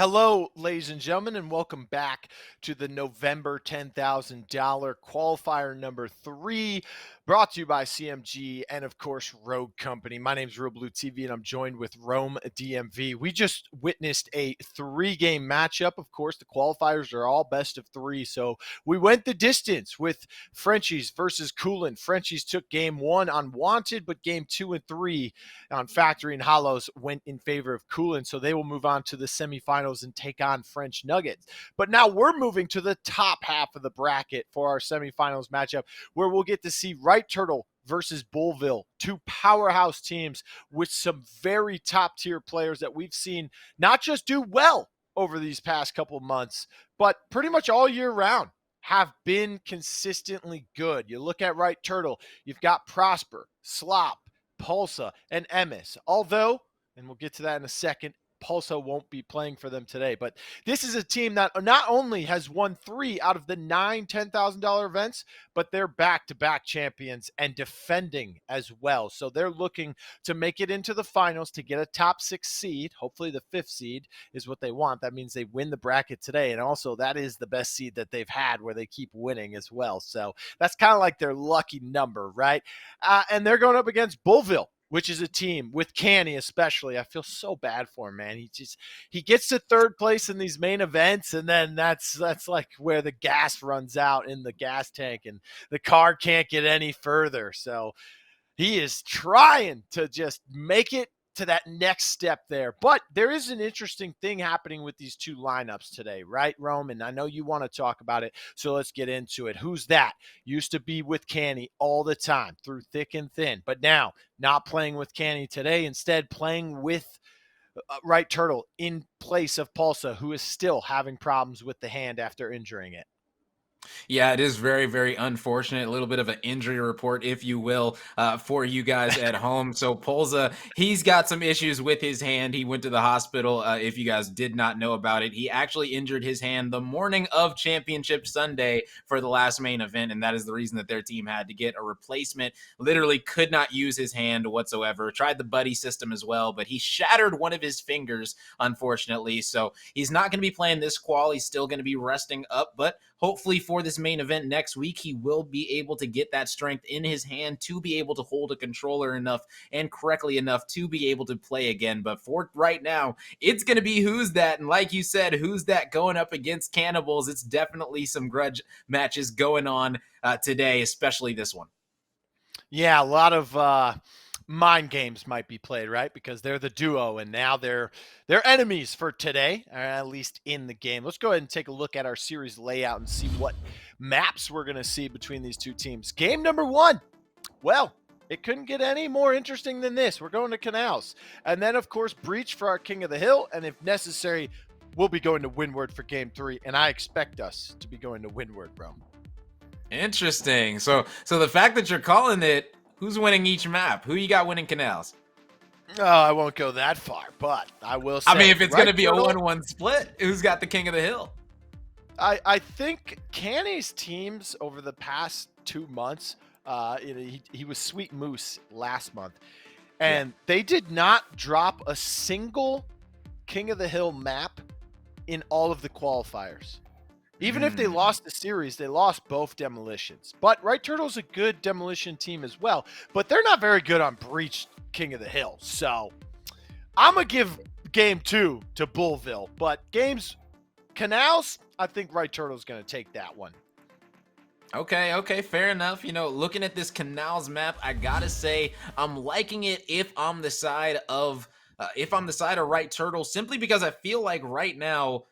Hello, ladies and gentlemen, and welcome back to the November $10,000 qualifier number 3, brought to you by CMG and, of course, Rogue Company. My name is realBluTV, and I'm joined with Rome DMV. We just witnessed a 3-game matchup. Of course, the qualifiers are all best of 3, so we went the distance with Frenchies versus Coolin. Frenchies took game 1 on Wanted, but game 2 and 3 on Factory and Hollows went in favor of Coolin, so they will move on to the semifinals and take on French Nuggets. But now we're moving to the top half of the bracket for our semifinals matchup, where we'll get to see Right Turtle versus Bullville, two powerhouse teams with some very top tier players that we've seen not just do well over these past couple months, but pretty much all year round have been consistently good. You look at Right Turtle, you've got Prosper, Slop, Pulsa, and Emis. Although, and we'll get to that in a second, Pulsa won't be playing for them today. But this is a team that not only has won 3 out of the 9 $10,000 events, but they're back-to-back champions and defending as well. So they're looking to make it into the finals to get a top 6 seed. Hopefully the 5th seed is what they want. That means they win the bracket today. And also that is the best seed that they've had, where they keep winning as well. So that's kind of like their lucky number, right? And they're going up against Bullville, which is a team with Canny especially. I feel so bad for him, man. He gets to 3rd place in these main events, and then that's like where the gas runs out in the gas tank, and the car can't get any further. So he is trying to just make it to that next step there. But there is an interesting thing happening with these two lineups today, right, Rome? And I know you want to talk about it, so let's get into it. Who's that? Used to be with Canny all the time, through thick and thin, but now not playing with Canny today, instead playing with Right Turtle in place of Pulsa, who is still having problems with the hand after injuring it. Yeah, it is very, very unfortunate. A little bit of an injury report, if you will, for you guys at home. So Polza, he's got some issues with his hand. He went to the hospital. If you guys did not know about it, he actually injured his hand the morning of Championship Sunday for the last main event, and that is the reason that their team had to get a replacement. Literally could not use his hand whatsoever. Tried the buddy system as well, but he shattered one of his fingers, unfortunately. So he's not going to be playing this qual. He's still going to be resting up, but hopefully for this main event next week, he will be able to get that strength in his hand to be able to hold a controller enough and correctly enough to be able to play again. But for right now, it's going to be Who's That? And like you said, Who's That going up against Cannibals? It's definitely some grudge matches going on today, especially this one. Yeah, a lot of mind games might be played, right? Because they're the duo, and now they're enemies for today, or at least in the game. Let's go ahead and take a look at our series layout and see what maps we're going to see between these two teams. Game number 1. Well, it couldn't get any more interesting than this. We're going to Canals. And then, of course, Breach for our King of the Hill. And if necessary, we'll be going to Windward for Game 3. And I expect us to be going to Windward, bro. Interesting. So the fact that you're calling it, who's winning each map? Who you got winning Canals? Oh, I won't go that far, but I will say. I mean, if it's going to be a Turtle, 1-1 split, who's got the King of the Hill? I think Canny's teams over the past 2 months, he was Sweet Moose last month, and they did not drop a single King of the Hill map in all of the qualifiers. Even if they lost the series, they lost both demolitions. But Right Turtle's a good demolition team as well, but they're not very good on Breach King of the Hill. So I'm going to give game 2 to Bullville, but Canals, I think Right Turtle's going to take that one. Okay, fair enough. You know, looking at this Canals map, I gotta say I'm liking it if I'm the side of Right Turtle, simply because I feel like right now,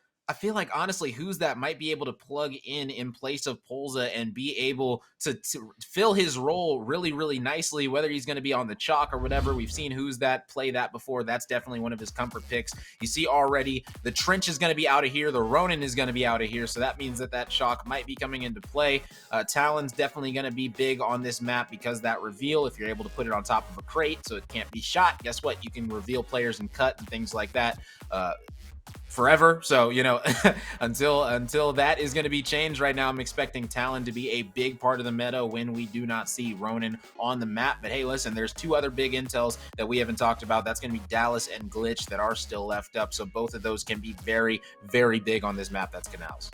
honestly, Who's That might be able to plug in place of Polza and be able to fill his role really, really nicely, whether he's going to be on the chalk or whatever. We've seen Who's That play that before. That's definitely one of his comfort picks. You see already the Trench is going to be out of here. The Ronin is going to be out of here. So that means that chalk might be coming into play. Talon's definitely going to be big on this map because that reveal, if you're able to put it on top of a crate so it can't be shot, guess what? You can reveal players and cut and things like that. forever. So, until that is going to be changed right now, I'm expecting Talon to be a big part of the meta when we do not see Ronin on the map. But hey, listen, there's two other big intels that we haven't talked about. That's going to be Dallas and Glitch that are still left up. So both of those can be very, very big on this map. That's Canals.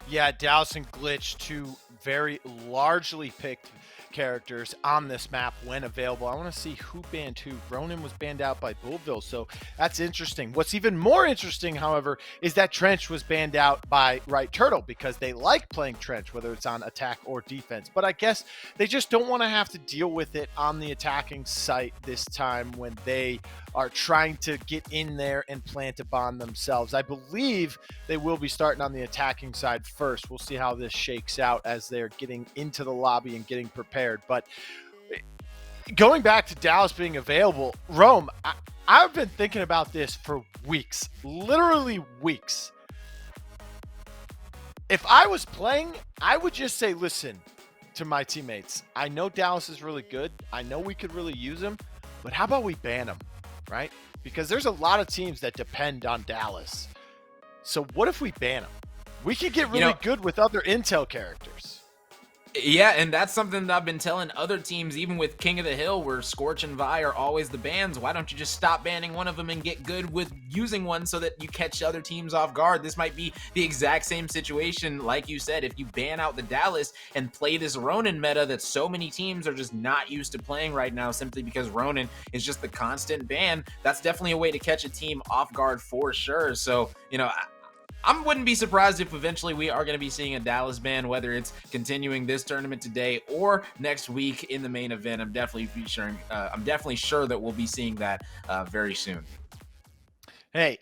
Yeah, Dallas and Glitch, two very largely picked characters on this map when available. I want to see who banned who. Ronin was banned out by Bullville, so that's interesting. What's even more interesting, however, is that Trench was banned out by Right Turtle because they like playing Trench, whether it's on attack or defense. But I guess they just don't want to have to deal with it on the attacking site this time when they are trying to get in there and plant a bomb themselves. I believe they will be starting on the attacking side first. We'll see how this shakes out as they're getting into the lobby and getting prepared. But going back to Dallas being available, Rome, I've been thinking about this for weeks, literally weeks. If I was playing, I would just say, listen to my teammates. I know Dallas is really good. I know we could really use him, but how about we ban him? Right? Because there's a lot of teams that depend on Dallas. So what if we ban them? We could get really good with other intel characters. Yeah, and that's something that I've been telling other teams, even with King of the Hill, where Scorch and Vi are always the bans. Why don't you just stop banning one of them and get good with using one so that you catch other teams off guard? This might be the exact same situation, like you said, if you ban out the Dallas and play this Ronin meta that so many teams are just not used to playing right now simply because Ronin is just the constant ban. That's definitely a way to catch a team off guard for sure. So, I wouldn't be surprised if eventually we are going to be seeing a Dallas ban, whether it's continuing this tournament today or next week in the main event. I'm definitely sure that we'll be seeing that very soon. Hey,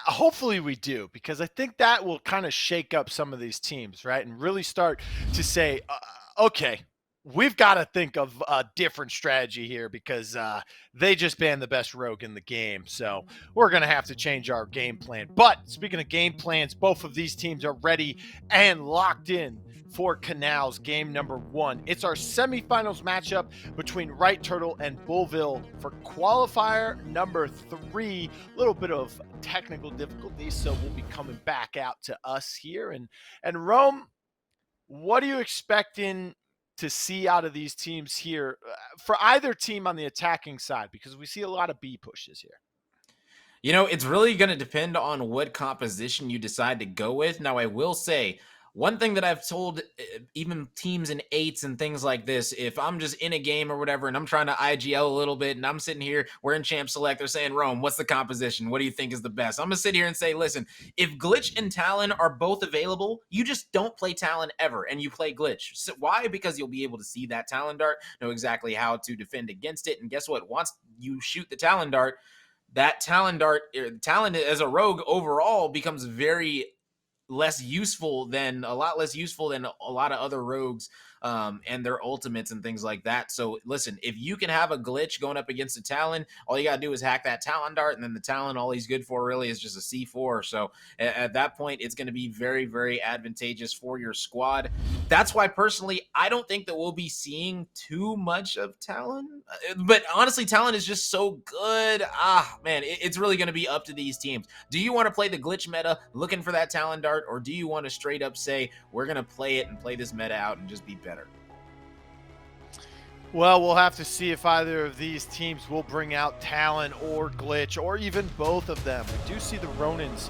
hopefully we do, because I think that will kind of shake up some of these teams, right? And really start to say, okay, we've got to think of a different strategy here because they just banned the best rogue in the game. So we're going to have to change our game plan. But speaking of game plans, both of these teams are ready and locked in for Canals game number 1. It's our semifinals matchup between Right Turtle and Bullville for qualifier number 3. A little bit of technical difficulties, so we'll be coming back out to us here. And Rome, what are you expecting to see out of these teams here for either team on the attacking side? Because we see a lot of B pushes here. It's really going to depend on what composition you decide to go with. Now, I will say, one thing that I've told even teams in 8s and things like this, if I'm just in a game or whatever and I'm trying to IGL a little bit and I'm sitting here, we're in Champ Select, they're saying, Rome, what's the composition? What do you think is the best? I'm going to sit here and say, listen, if Glitch and Talon are both available, you just don't play Talon ever and you play Glitch. So why? Because you'll be able to see that Talon dart, know exactly how to defend against it. And guess what? Once you shoot the Talon dart, that Talon as a rogue overall becomes a lot less useful than a lot of other rogues and their ultimates and things like that. So listen, if you can have a Glitch going up against a Talon, all you got to do is hack that Talon dart, and then the Talon, all he's good for really is just a C4. So at that point, it's going to be very, very advantageous for your squad. That's why personally, I don't think that we'll be seeing too much of Talon. But honestly, Talon is just so good. Man, it's really going to be up to these teams. Do you want to play the Glitch meta looking for that Talon dart, or do you want to straight up say, we're going to play it and play this meta out and just be better? Well, we'll have to see if either of these teams will bring out Talon or Glitch, or even both of them. We do see the Ronins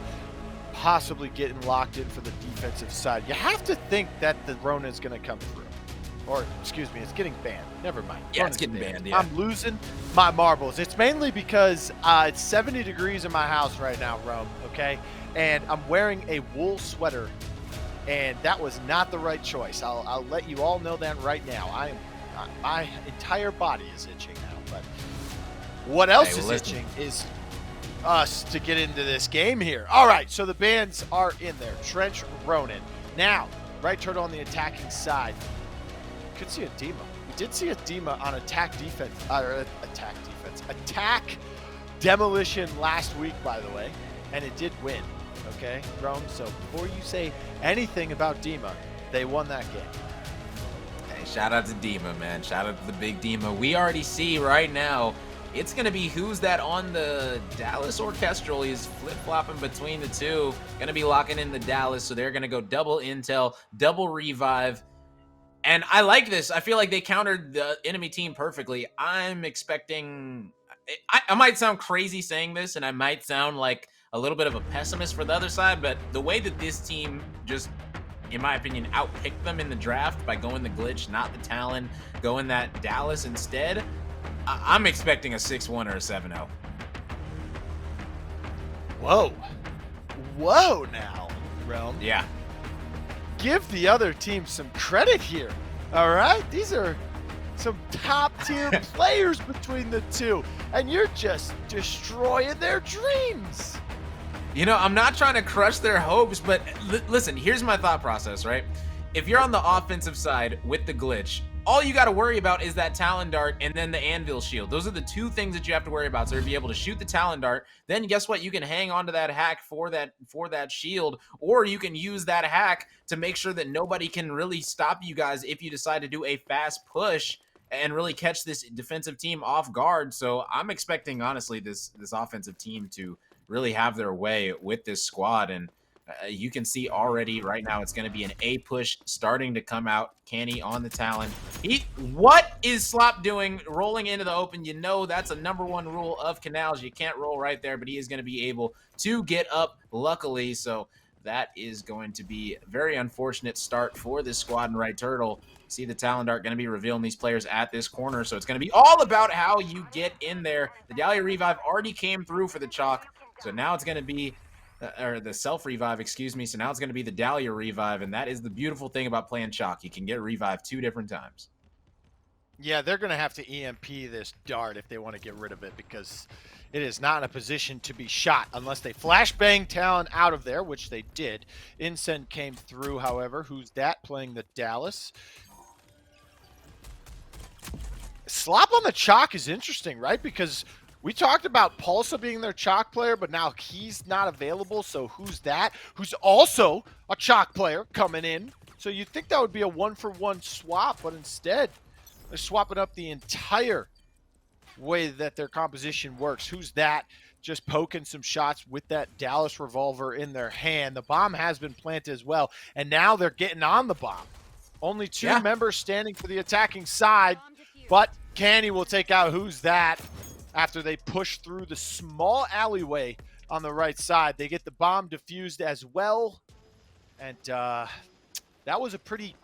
possibly getting locked in for the defensive side. You have to think that the Ronin's going to come through. Or, excuse me, it's getting banned. Never mind. Yeah, Ronin's it's getting banned, yeah. I'm losing my marbles. It's mainly because it's 70 degrees in my house right now, Rome, okay? And I'm wearing a wool sweater, and that was not the right choice. I'll let you all know that right now. My entire body is itching now, but what else is itching is us to get into this game here. All right, so the bans are in there. Trench, Ronin. Now, Right Turtle on the attacking side. Could see a Dima. We did see a Dima on attack demolition last week, by the way, and it did win. Okay, Rome. So before you say anything about Dima, they won that game. Hey, shout out to Dima, man. Shout out to the big Dima. We already see right now it's going to be who's that on the Dallas Orchestral. He's flip-flopping between the two. Going to be locking in the Dallas, so they're going to go double intel, double revive. And I like this. I feel like they countered the enemy team perfectly. I'm expecting... I might sound crazy saying this, and I might sound like a little bit of a pessimist for the other side, but the way that this team just, in my opinion, outpicked them in the draft by going the glitch, not the Talon, going that Dallas instead, I'm expecting a 6-1 or a 7-0. Whoa. Whoa now, Realm. Yeah. Give the other team some credit here. All right? These are some top-tier players between the two, and you're just destroying their dreams. You know, I'm not trying to crush their hopes, but listen, here's my thought process, right? If you're on the offensive side with the glitch, all you got to worry about is that Talon Dart and then the Anvil Shield. Those are the two things that you have to worry about. So if you're able to shoot the Talon Dart, then guess what? You can hang on to that hack for that shield, or you can use that hack to make sure that nobody can really stop you guys if you decide to do a fast push and really catch this defensive team off guard. So I'm expecting, honestly, this offensive team to really have their way with this squad. And you can see already right now it's going to be an A push starting to come out. Canny on the Talon. What is Slop doing rolling into the open? You know that's a #1 rule of Canals. You can't roll right there, but he is going to be able to get up, luckily. So that is going to be a very unfortunate start for this squad. And Right Turtle, see the Talon Dart going to be revealing these players at this corner. So it's going to be all about how you get in there. The Dahlia Revive already came through for the Chalk. So now it's going to be or the self-revive, excuse me. So now it's going to be the Dahlia revive, and that is the beautiful thing about playing Chalk. You can get revive 2 different times. Yeah, they're going to have to EMP this dart if they want to get rid of it, because it is not in a position to be shot unless they flashbang Talon out of there, which they did. Incend came through, however. Who's that playing the Dallas? Slop on the Chalk is interesting, right? Because we talked about Pulsa being their Chalk player, but now he's not available. So who's that? Who's also a Chalk player coming in. So you'd think that would be a 1-for-1 swap, but instead they're swapping up the entire way that their composition works. Who's that? Just poking some shots with that Dallas revolver in their hand. The bomb has been planted as well, and now they're getting on the bomb. Only 2 members standing for the attacking side, but Canny will take out Who's That after they push through the small alleyway on the right side. They get the bomb defused as well, and that was a pretty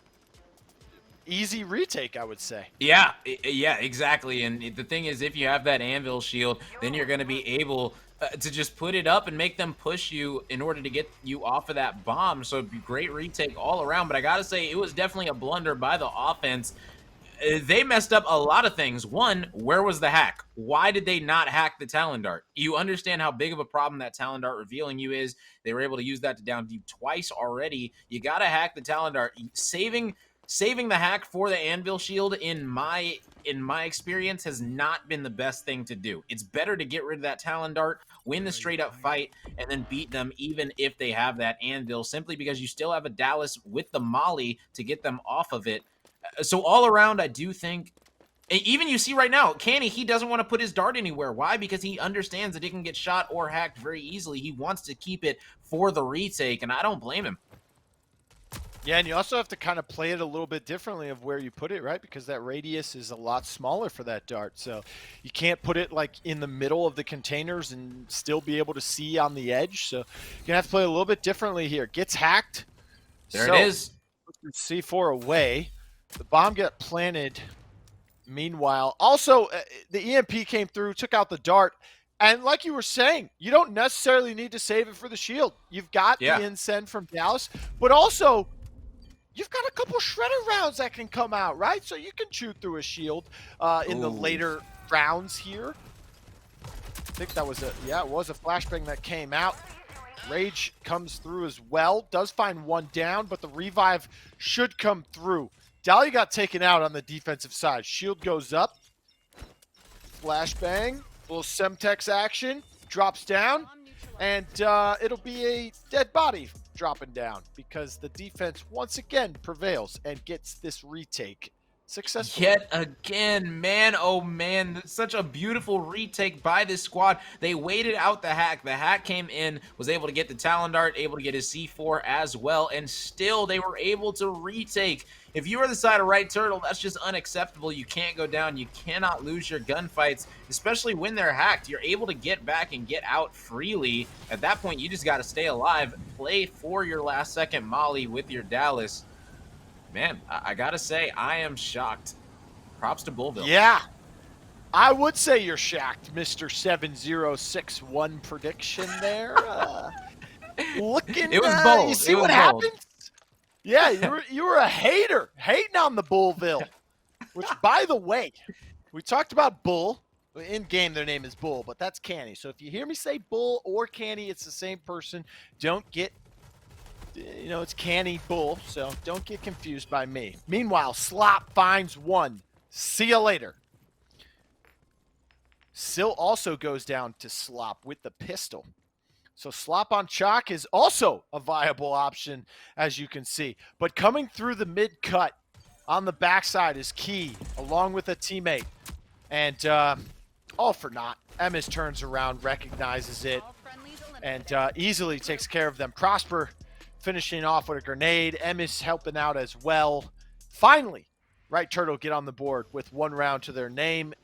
easy retake, I would say. Yeah, exactly. And the thing is, if you have that Anvil Shield, then you're going to be able to just put it up and make them push you in order to get you off of that bomb. So it'd be great retake all around. But I got to say, it was definitely a blunder by the offense. They messed up a lot of things. One, where was the hack? Why did they not hack the Talon Dart? You understand how big of a problem that Talon Dart revealing you is. They were able to use that to down you twice already. You got to hack the Talon Dart. Saving the hack for the Anvil Shield, in my experience, has not been the best thing to do. It's better to get rid of that Talon Dart, win the straight-up fight, and then beat them even if they have that Anvil, simply because you still have a Dallas with the Molly to get them off of it. So all around, I do think, even you see right now, Canny, he doesn't want to put his dart anywhere. Why? Because he understands that it can get shot or hacked very easily. He wants to keep it for the retake, and I don't blame him. Yeah, and you also have to kind of play it a little bit differently of where you put it, right? Because that radius is a lot smaller for that dart. So you can't put it like in the middle of the containers and still be able to see on the edge. So you're going to have to play a little bit differently here. Gets hacked. There it is. C4 away. The bomb got planted. Meanwhile, also the EMP came through, took out the dart. And like you were saying, you don't necessarily need to save it for the shield. You've got the Incend from Dallas, but also you've got a couple shredder rounds that can come out, right? So you can shoot through a shield in the later rounds here. I think that was it was a flashbang that came out. Rage comes through as well. Does find one down, but the revive should come through. Dahlia got taken out on the defensive side. Shield goes up. Flashbang. Little Semtex action. Drops down. And it'll be a dead body dropping down because the defense once again prevails and gets this retake. successfully. Yet again, man, oh man, such a beautiful retake by this squad. They waited out the hack. The hack came in, was able to get the Talon Dart, able to get his C4 as well, and still they were able to retake. If you are the side of Right Turtle, that's just unacceptable. You can't go down. You cannot lose your gunfights, especially when they're hacked. You're able to get back and get out freely. At that point, you just got to stay alive, play for your last second molly with your Dallas. Man, I gotta say, I am shocked. Props to Bullville. Yeah, I would say you're shocked, Mr. 7061 prediction there. Looking, It was bold. you see what happens? Yeah, you were a hater, hating on the Bullville. Which, by the way, we talked about Bull. In game, their name is Bull, but that's Canny. So if you hear me say Bull or Canny, it's the same person. Don't get, it's Canny Bull, so don't get confused by me. Meanwhile, Slop finds one. See you later. Sill also goes down to Slop with the pistol. So Slop on Chalk is also a viable option, as you can see. But coming through the mid-cut on the backside is key, along with a teammate. And all for naught. Emmis turns around, recognizes it, and easily takes care of them. Prosper finishing off with a grenade. Emmis helping out as well. Finally, Right Turtle get on the board with 1 round to their name.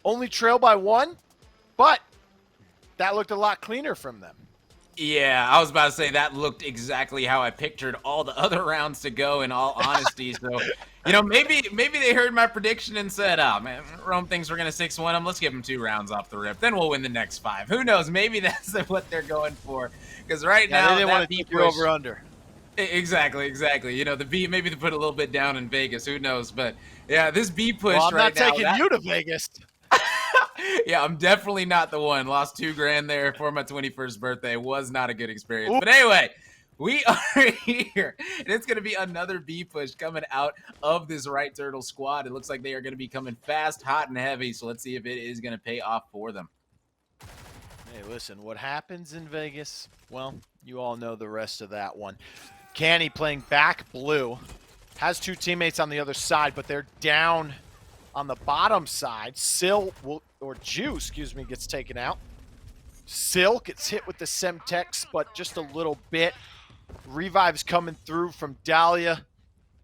Only trail by 1, but that looked a lot cleaner from them. Yeah, I was about to say that looked exactly how I pictured all the other rounds to go, in all honesty. So, maybe they heard my prediction and said, oh, man, Rome thinks we're going to 6-1 them. Let's give them 2 rounds off the rip. Then we'll win the next 5. Who knows? Maybe that's what they're going for. Because right now, they didn't want to keep you over under. Exactly. The B, maybe they put a little bit down in Vegas. Who knows? But, yeah, this B push I'm right not taking you to Vegas. Yeah, I'm definitely not the one. Lost $2,000 there for my 21st birthday. Was not a good experience. But anyway, we are here. And it's going to be another B push coming out of this Right Turtle squad. It looks like they are going to be coming fast, hot, and heavy. So let's see if it is going to pay off for them. Hey, listen, what happens in Vegas? Well, you all know the rest of that one. Canny playing back blue. Has 2 teammates on the other side, but they're down on the bottom side. Jew, gets taken out. Sill gets hit with the Semtex, but just a little bit. Revive's coming through from Dahlia.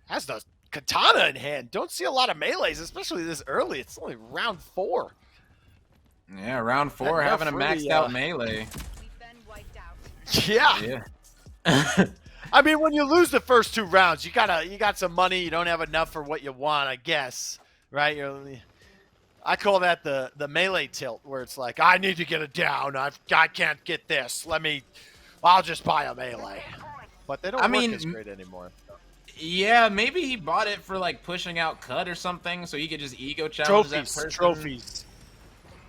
Has the katana in hand. Don't see a lot of melees, especially this early. It's only round 4. Yeah, round 4 having a maxed out melee. Yeah. I mean, when you lose the first 2 rounds, you got some money. You don't have enough for what you want, I guess. Right? I call that the melee tilt, where it's like, I need to get it down. I can't get this. I'll just buy a melee. But they don't work as great anymore. Yeah, maybe he bought it for like pushing out cut or something, so he could just ego challenge that person. Trophies.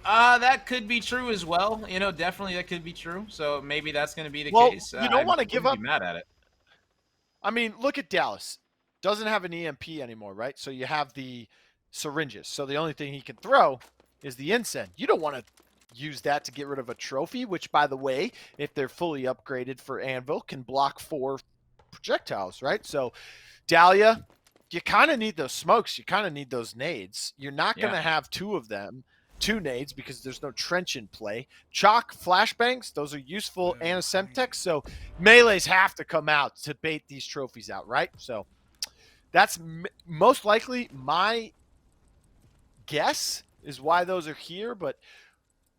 That could be true as well. Definitely that could be true. So maybe that's going to be the case. You don't want to give up. Be mad at it. I mean, look at Dallas. Doesn't have an EMP anymore, right? So you have the syringes. So the only thing he can throw is the incense. You don't want to use that to get rid of a trophy, which, by the way, if they're fully upgraded for Anvil, can block 4 projectiles, right? So Dahlia, you kind of need those smokes. You kind of need those nades. You're not going to have 2 of them, 2 nades, because there's no trench in play. Chalk, flashbangs, those are useful, and a Semtex. So melees have to come out to bait these trophies out, right? So that's most likely my guess is why those are here, but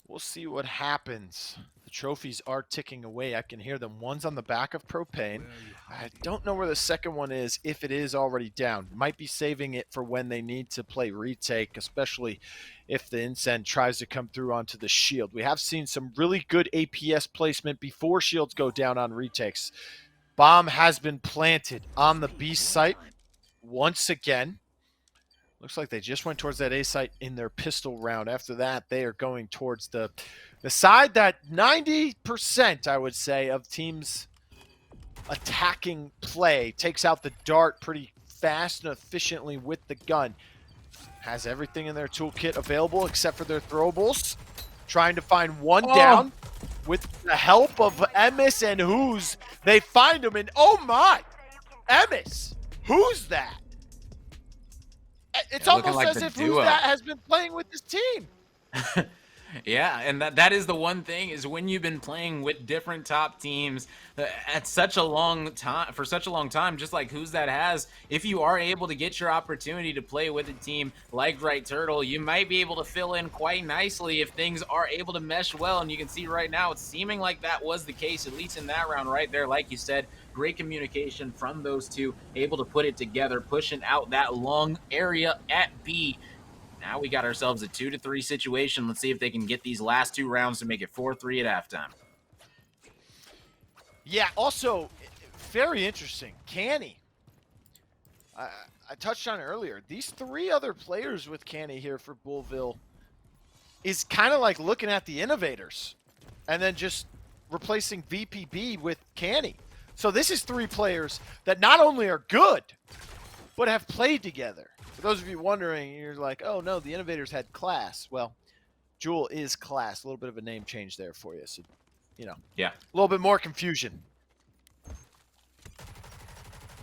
we'll see what happens. The trophies are ticking away. I can hear them. One's on the back of propane. I don't know where the second one is, if it is already down. Might be saving it for when they need to play retake, especially if the incense tries to come through onto the shield. We have seen some really good APS placement before shields go down on retakes. Bomb has been planted on the B site once again. Looks like they just went towards that A site in their pistol round. After that, they are going towards the side that 90%, I would say, of teams attacking play takes out the dart pretty fast and efficiently with the gun. Has everything in their toolkit available except for their throwables. Trying to find one down with the help of Emmis and Who's. They find him, and oh my! Emmis! Who's that? It's Yeah, looking almost like as the if Who's duo. That has been playing with this team. Yeah, and that is the one thing is when you've been playing with different top teams at such a long time for such a long time, just like Who's That has, if you are able to get your opportunity to play with a team like Right Turtle, you might be able to fill in quite nicely if things are able to mesh well. And you can see right now it's seeming like that was the case, at least in that round right there. Like you said, great communication from those two, able to put it together, pushing out that long area at B. Now we got ourselves a 2-3 situation. Let's see if they can get these last two rounds to make it 4-3 at halftime. Yeah, also, very interesting. Canny. I touched on it earlier. These three other players with Canny here for Bullville is kind of like looking at the innovators and then just replacing VPB with Canny. So this is three players that not only are good, but have played together. For those of you wondering, you're like, oh no, the innovators had class. Well, Jewel is class. A little bit of a name change there for you. So, Yeah. a little bit more confusion.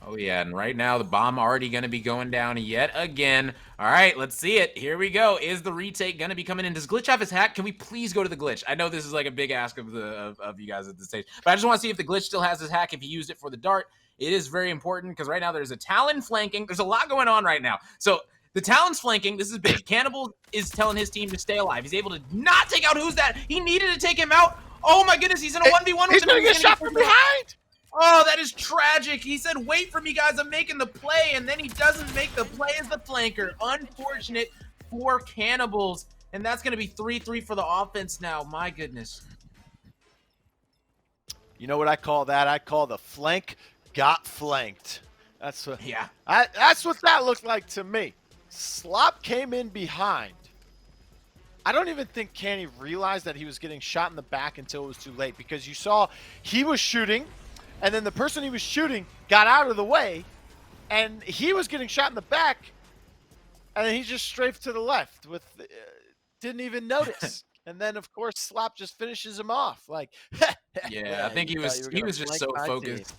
Oh, yeah. And right now, the bomb already going to be going down yet again. All right, let's see it. Here we go. Is the retake going to be coming in? Does Glitch have his hack? Can we please go to the Glitch? I know this is like a big ask of of you guys at this stage, but I just want to see if the Glitch still has his hack, if he used it for the dart. It is very important because right now there's a Talon flanking. There's a lot going on right now. So the Talon's flanking. This is big. Cannibal is telling his team to stay alive. He's able to not take out Who's That. He needed to take him out. Oh my goodness, he's in a 1v1 with He's him. going to get shot from behind. Oh, that is tragic. He said, wait for me, guys. I'm making the play. And then he doesn't make the play as the flanker. Unfortunate for Cannibals. And that's going to be 3-3 for the offense now. My goodness. You know what I call that? I call the flank got flanked. That's what. Yeah. That's what that looked like to me. Slop came in behind. I don't even think Canny realized that he was getting shot in the back until it was too late, because you saw he was shooting, and then the person he was shooting got out of the way, and he was getting shot in the back, and then he just strafed to the left with didn't even notice. And then of course Slop just finishes him off like Yeah, I think he was just so focused. Team.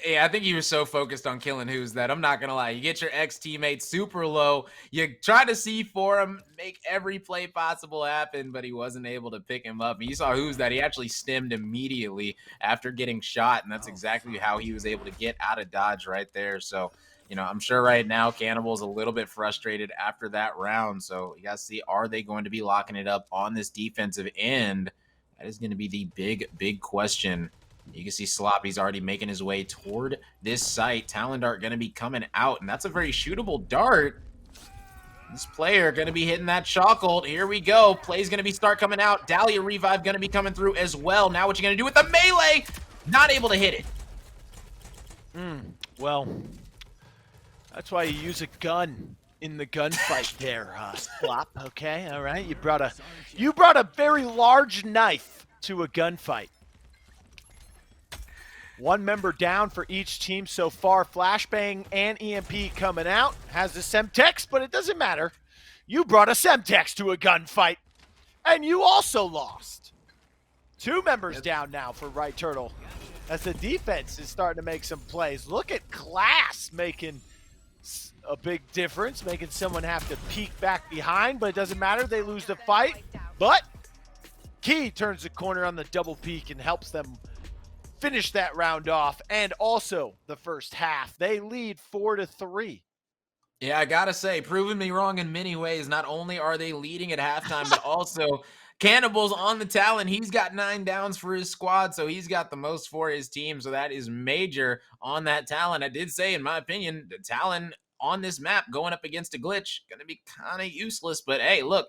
Yeah, I think he was so focused on killing Who's That. I'm not going to lie. You get your ex-teammate super low. You try to see for him, make every play possible happen, but he wasn't able to pick him up. And you saw Who's That. He actually stemmed immediately after getting shot, and that's exactly how he was able to get out of dodge right there. So, I'm sure right now Cannibal's a little bit frustrated after that round. So you got to see, are they going to be locking it up on this defensive end? That is going to be the big question. You can see Sloppy's already making his way toward this site. Talon Dart going to be coming out, and that's a very shootable dart. This player going to be hitting that chocolate. Here we go. Play's going to be start coming out. Dahlia Revive going to be coming through as well. Now what you going to do with the melee? Not able to hit it. Well, that's why you use a gun in the gunfight there, Slop. Okay, all right. You brought a very large knife to a gunfight. One member down for each team so far. Flashbang and EMP coming out. Has the Semtex, but it doesn't matter. You brought a Semtex to a gunfight, and you also lost. Two members down now for Right Turtle, as the defense is starting to make some plays. Look at Class making a big difference, making someone have to peek back behind, but it doesn't matter. They lose the fight, but Key turns the corner on the double peek and helps them finish that round off, and also the first half. They lead 4-3. Yeah, I gotta say, proving me wrong in many ways. Not only are they leading at halftime, but also Cannibal's on the Talon. He's got 9 downs for his squad, so he's got the most for his team. So that is major on that Talon. I did say, in my opinion, the Talon on this map going up against a Glitch gonna be kind of useless. But hey, look,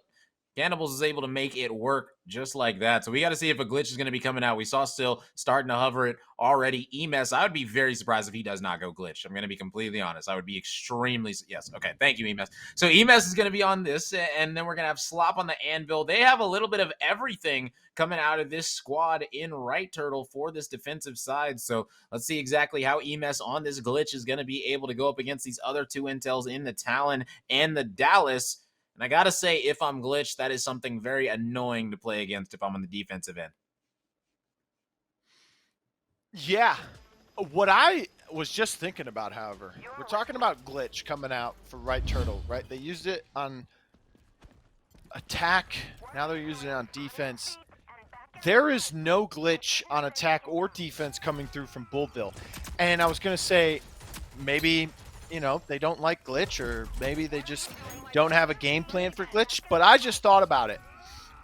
Cannibals is able to make it work just like that. So we got to see if a Glitch is going to be coming out. We saw still starting to hover it already. Emes, I would be very surprised if he does not go Glitch. I'm going to be completely honest. I would be extremely... Yes, okay. Thank you, Emes. So Emes is going to be on this, and then we're going to have Slop on the Anvil. They have a little bit of everything coming out of this squad in Right Turtle for this defensive side. So let's see exactly how Emes on this Glitch is going to be able to go up against these other two intels in the Talon and the Dallas. And I got to say, if I'm Glitch, that is something very annoying to play against if I'm on the defensive end. Yeah. What I was just thinking about, however, we're talking about glitch coming out for right turtle, right? They used it on attack. Now they're using it on defense. There is no glitch on attack or defense coming through from Bullville. And I was going to say, maybe, they don't like glitch, or maybe they just don't have a game plan for glitch. But I just thought about it.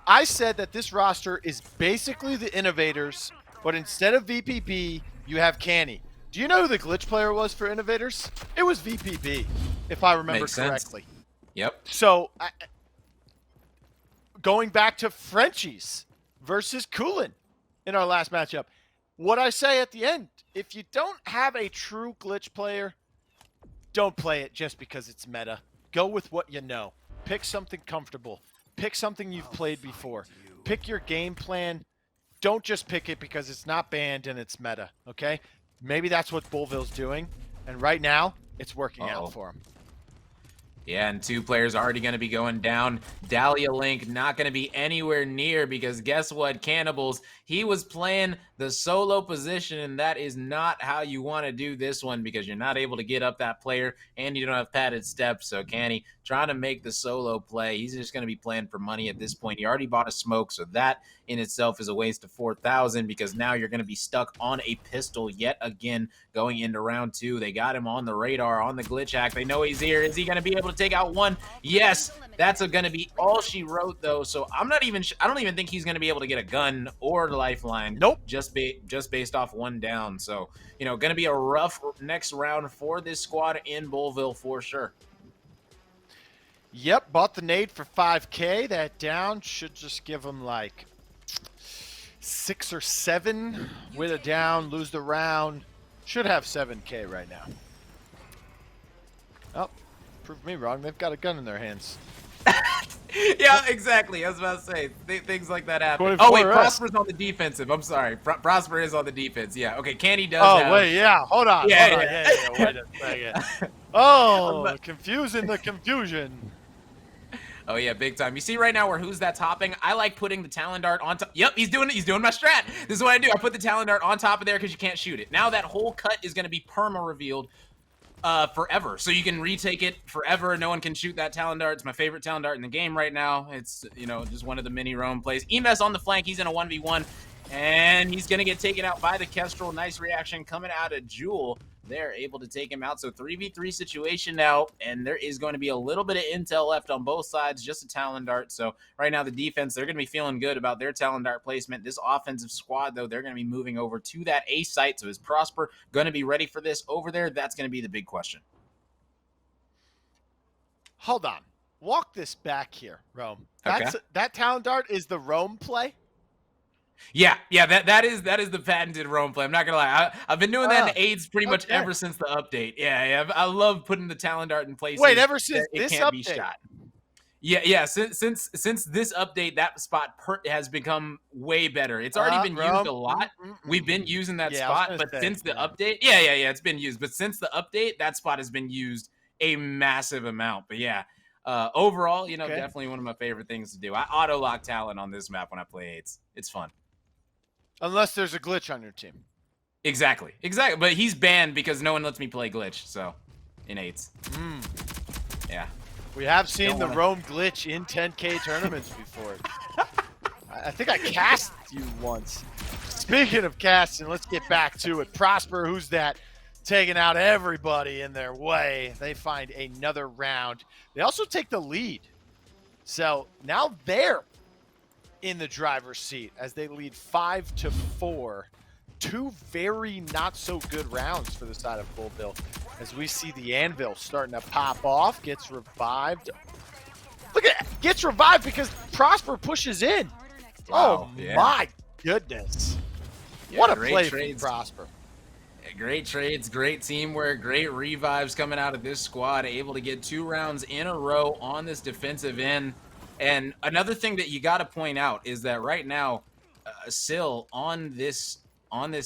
I said that this roster is basically the Innovators, but instead of VPB, you have Canny. Do you know who the glitch player was for Innovators? It was VPB, if I remember Makes sense. correctly. Yep. So, going back to Frenchies versus Coolin in our last matchup, what I say at the end, if you don't have a true glitch player, don't play it just because it's meta. Go with what you know. Pick something comfortable. Pick something you've played before. Pick your game plan. Don't just pick it because it's not banned and it's meta, okay? Maybe that's what Bullville's doing, and right now, it's working out for him. Yeah, and 2 players already going to be going down. Dahlia Link not going to be anywhere near, because guess what, Cannibals? He was playing the solo position, and that is not how you want to do this one, because you're not able to get up that player, and you don't have padded steps. So Canny trying to make the solo play. He's just going to be playing for money at this point. He already bought a smoke, so that in itself is a waste of 4,000, because now you're going to be stuck on a pistol yet again going into round 2. They got him on the radar, on the glitch hack. They know he's here. Is he going to be able to take out one? Yes, that's going to be all she wrote, though. So I don't even think he's going to be able to get a gun or lifeline. Nope. Just based off 1 down. So, going to be a rough next round for this squad in Bullville for sure. Yep, bought the nade for 5K. That down should just give him like 6 or 7 with a down, lose the round. Should have 7K right now. Oh, prove me wrong. They've got a gun in their hands. Yeah, exactly. I was about to say, things like that happen. 24 Oh, wait, rest. Prosper's on the defensive. I'm sorry. Prosper is on the defense. Yeah, okay, Canny does have... wait, yeah. Hold on. Yeah, hold on. yeah. Wait a second. Oh, confusing the confusion. Oh, yeah, big time. You see right now where who's that's hopping? I like putting the Talon Dart on top. Yep, he's doing it. He's doing my strat. This is what I do. I put the Talon Dart on top of there because you can't shoot it. Now that whole cut is going to be perma-revealed forever. So you can retake it forever. No one can shoot that Talon Dart. It's my favorite Talon Dart in the game right now. It's, just one of the mini roam plays. Emes on the flank. He's in a 1v1. And he's going to get taken out by the Kestrel. Nice reaction coming out of Jewel. They're able to take him out. So 3v3 situation now, and there is going to be a little bit of intel left on both sides, just a Talon Dart. So right now the defense, they're going to be feeling good about their Talon Dart placement. This offensive squad, though, they're going to be moving over to that A site. So is Prosper going to be ready for this over there? That's going to be the big question. Hold on. Walk this back here, Rome. Okay. That Talon Dart is the Rome play? Yeah, that is the patented roam play. I'm not gonna lie, I've been doing that in AIDS pretty much ever since the update. Yeah, I love putting the Talon Dart in places. Wait, ever since it this can't update? be shot. Yeah. Since this update, that spot has become way better. It's already been used a lot. We've been using that spot, but since the update, yeah, it's been used. But since the update, that spot has been used a massive amount. But yeah. Overall, definitely one of my favorite things to do. I auto lock Talon on this map when I play AIDS. It's fun. Unless there's a glitch on your team. Exactly. But he's banned because no one lets me play glitch. So, in 8s. Yeah. We have seen the Rome glitch in 10K tournaments before. I think I cast you once. Speaking of casting, let's get back to it. Prosper, who's that? Taking out everybody in their way. They find another round. They also take the lead. So now they're in the driver's seat as they lead 5-4. 2 very not so good rounds for the side of Bullville. As we see the Anvil starting to pop off, gets revived. Look at that, gets revived because Prosper pushes in. Wow, oh my goodness. Yeah, what a play from Prosper. Great trades, great teamwork, great revives coming out of this squad, able to get 2 rounds in a row on this defensive end. And another thing that you got to point out is that right now, Syl on this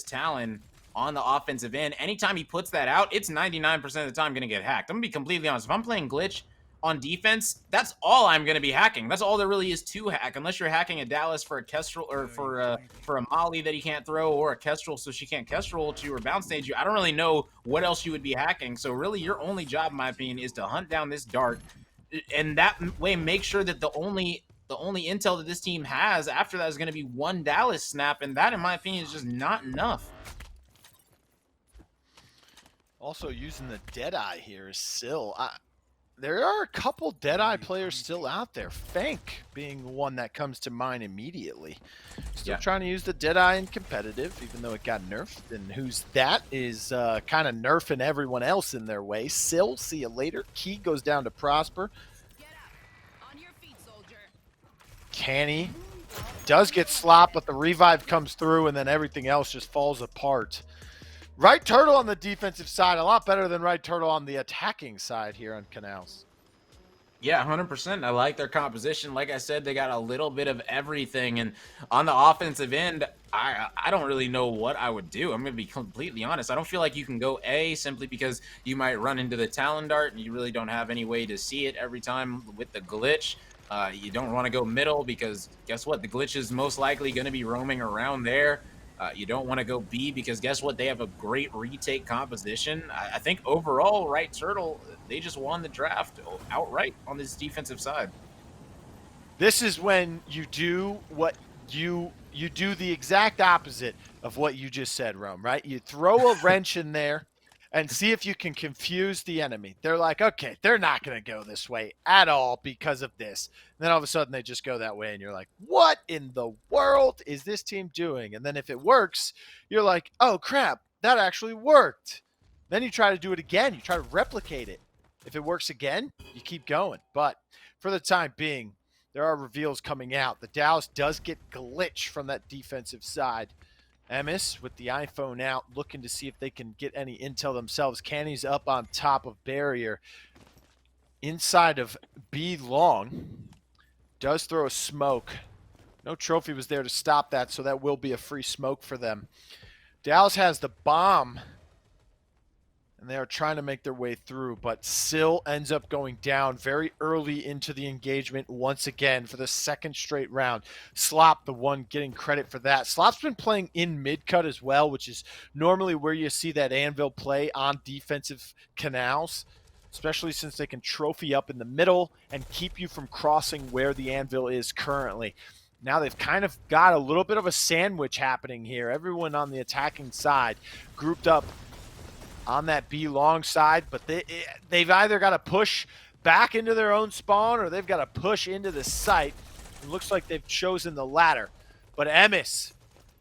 Talon on the offensive end, anytime he puts that out, it's 99% of the time going to get hacked. I'm going to be completely honest. If I'm playing glitch, on defense, that's all I'm going to be hacking. That's all there really is to hack, unless you're hacking a Dallas for a Kestrel or for a Molly that he can't throw, or a Kestrel so she can't Kestrel to you or bounce stage you. I don't really know what else you would be hacking. So really, your only job, in my opinion, is to hunt down this dart, and that way make sure that the only intel that this team has after that is going to be one Dallas snap, and that, in my opinion, is just not enough. Also using the Deadeye here is Sill. There are a couple Deadeye players still out there. Fank being one that comes to mind immediately. Still trying to use the Deadeye in competitive, even though it got nerfed. And who's that is kind of nerfing everyone else in their way. Sill, see you later. Key goes down to Prosper. Canny does get slopped, but the revive comes through, and then everything else just falls apart. Right Turtle on the defensive side, a lot better than Right Turtle on the attacking side here on Canals. Yeah, 100%. I like their composition. Like I said, they got a little bit of everything. And on the offensive end, I don't really know what I would do. I'm going to be completely honest. I don't feel like you can go A simply because you might run into the Talon Dart and you really don't have any way to see it every time with the glitch. You don't want to go middle because guess what? The glitch is most likely going to be roaming around there. You don't want to go B because guess what? They have a great retake composition. I think overall, Right Turtle, they just won the draft outright on this defensive side. This is when you do what you do the exact opposite of what you just said, Rome, right? You throw a wrench in there and see if you can confuse the enemy. They're like, okay, they're not going to go this way at all because of this. And then all of a sudden they just go that way and you're like, what in the world is this team doing? And then if it works, you're like, oh crap, that actually worked. Then you try to do it again. You try to replicate it. If it works again, you keep going. But for the time being, there are reveals coming out. The Dallas does get glitch from that defensive side. Emis with the iPhone out, looking to see if they can get any intel themselves. Canny's up on top of barrier. Inside of B long. Does throw a smoke. No trophy was there to stop that, so that will be a free smoke for them. Dallas has the bomb, and they are trying to make their way through, but Sill ends up going down very early into the engagement once again for the second straight round. Slop, the one getting credit for that. Slop's been playing in mid-cut as well, which is normally where you see that Anvil play on defensive canals, especially since they can trophy up in the middle and keep you from crossing where the Anvil is currently. Now they've kind of got a little bit of a sandwich happening here. Everyone on the attacking side grouped up on that B long side, but they've either got to push back into their own spawn or they've got to push into the site. It looks like they've chosen the latter. But Emis,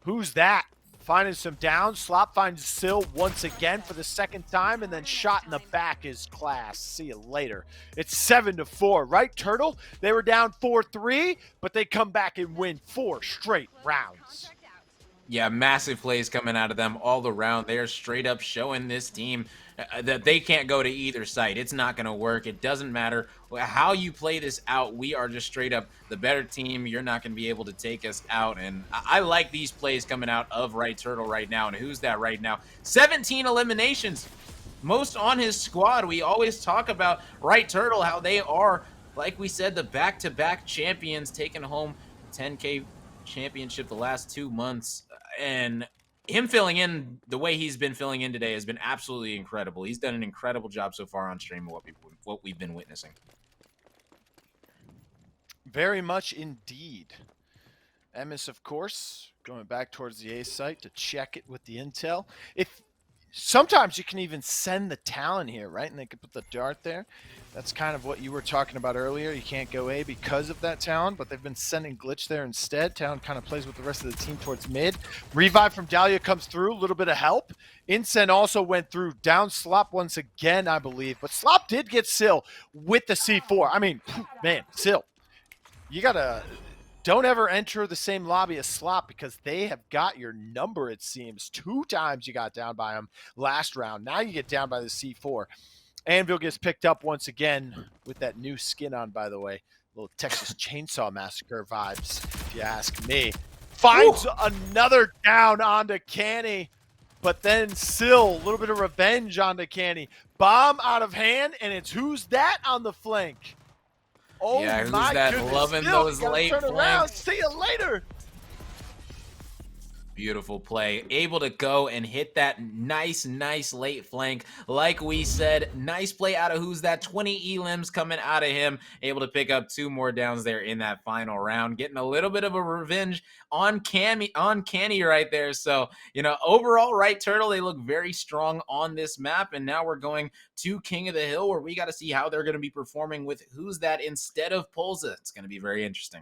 who's that? Finding some downs. Slop finds Sill once again for the second time, and then shot in the back is class. See you later. It's 7-4, right, Turtle? They were down 4-3, but they come back and win 4 straight rounds. Yeah, massive plays coming out of them all around. They are straight up showing this team that they can't go to either side. It's not going to work. It doesn't matter how you play this out. We are just straight up the better team. You're not going to be able to take us out. And I like these plays coming out of Right Turtle right now. And who's that right now? 17 eliminations. Most on his squad. We always talk about Right Turtle, how they are, like we said, the back-to-back champions, taking home 10K championship the last 2 months. And him filling in the way he's been filling in today has been absolutely incredible. He's done an incredible job so far on stream of what we've been witnessing. Very much indeed. Emis, of course, going back towards the A site to check it with the intel. If sometimes you can even send the Talon here, right? And they could put the dart there. That's kind of what you were talking about earlier. You can't go A because of that Talon, but they've been sending Glitch there instead. Talon kind of plays with the rest of the team towards mid. Revive from Dahlia comes through, a little bit of help. Incen also went through, down Slop once again, I believe. But Slop did get Sill with the C4. I mean, man, Sill, you gotta... Don't ever enter the same lobby as Slop because they have got your number, it seems. 2 times you got down by them last round. Now you get down by the C4. Anvil gets picked up once again with that new skin on, by the way. Little Texas Chainsaw Massacre vibes, if you ask me. Finds another down onto Canny. but then still a little bit of revenge on the Canny. Bomb out of hand, and it's who's that on the flank? Oh Yeah, who's my that goodness. loving Still, you those got to late turn around. flanks? See you later. Beautiful play. Able to go and hit that nice late flank. Like we said, nice play out of who's that 20 elims coming out of him. Able to pick up 2 more downs there in that final round. Getting a little bit of a revenge on Canny right there. So, overall, Right Turtle, they look very strong on this map. And now we're going to King of the Hill, where we got to see how they're going to be performing with who's that instead of Polza. It's going to be very interesting.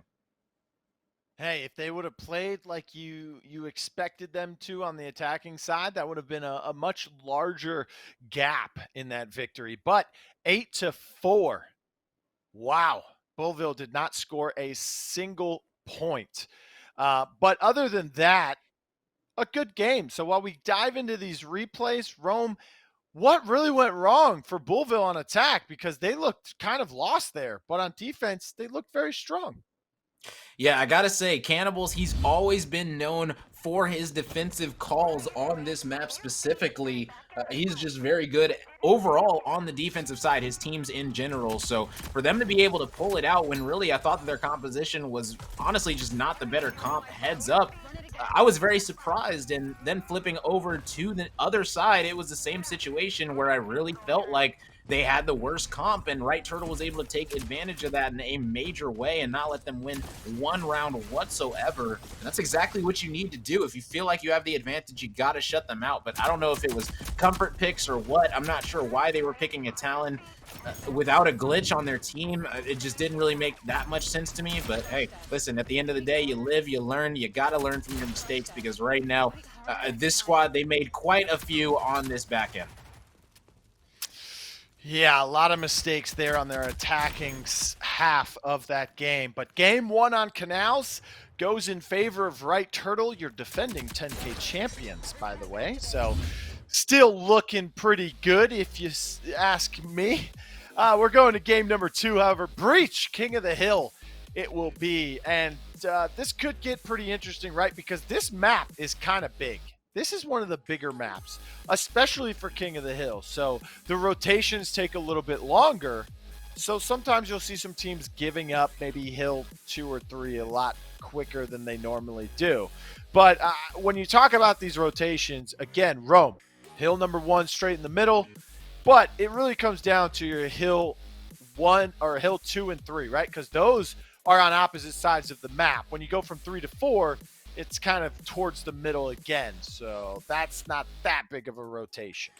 Hey, if they would have played like you expected them to on the attacking side, that would have been a much larger gap in that victory. But 8-4. Wow. Bullville did not score a single point. But other than that, a good game. So while we dive into these replays, Rome, what really went wrong for Bullville on attack? Because they looked kind of lost there, but on defense, they looked very strong. Yeah, I gotta say, Cannibals, he's always been known for his defensive calls on this map specifically. He's just very good overall on the defensive side, his teams in general. So for them to be able to pull it out when really I thought that their composition was honestly just not the better comp heads up, I was very surprised. And then flipping over to the other side, it was the same situation where I really felt like they had the worst comp, and Right Turtle was able to take advantage of that in a major way and not let them win one round whatsoever. And that's exactly what you need to do. If you feel like you have the advantage, you got to shut them out. But I don't know if it was comfort picks or what. I'm not sure why they were picking a Talon without a glitch on their team. It just didn't really make that much sense to me. But hey, listen, at the end of the day, you live, you learn. You got to learn from your mistakes, because right now, this squad, they made quite a few on this back end. Yeah, a lot of mistakes there on their attacking half of that game. But game one on Canals goes in favor of Right Turtle. You're defending 10K champions, by the way. So still looking pretty good if you ask me. We're going to game number two, however. Breach, King of the Hill it will be. And this could get pretty interesting, right? Because this map is kind of big. This is one of the bigger maps, especially for King of the Hill. So the rotations take a little bit longer. So sometimes you'll see some teams giving up maybe Hill 2 or 3 a lot quicker than they normally do. But when you talk about these rotations, again, Rome, Hill number 1 straight in the middle. But it really comes down to your Hill 1 or Hill 2 and 3, right? Because those are on opposite sides of the map. When you go from 3 to 4, it's kind of towards the middle again. So that's not that big of a rotation.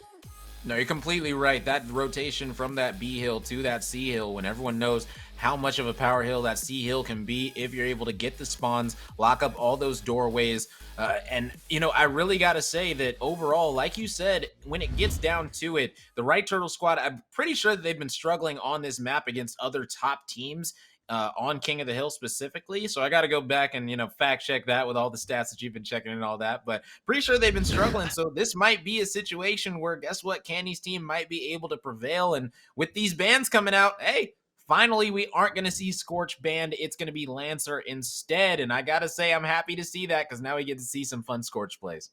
No, you're completely right. That rotation from that B hill to that C hill, when everyone knows how much of a power hill that C hill can be, if you're able to get the spawns, lock up all those doorways. I really got to say that overall, like you said, when it gets down to it, the Right Turtle squad, I'm pretty sure that they've been struggling on this map against other top teams. On King of the Hill specifically. So I got to go back and, fact check that with all the stats that you've been checking and all that. But pretty sure they've been struggling. So this might be a situation where, guess what? Candy's team might be able to prevail. And with these bans coming out, hey, finally, we aren't going to see Scorch banned. It's going to be Lancer instead. And I got to say, I'm happy to see that, because now we get to see some fun Scorch plays.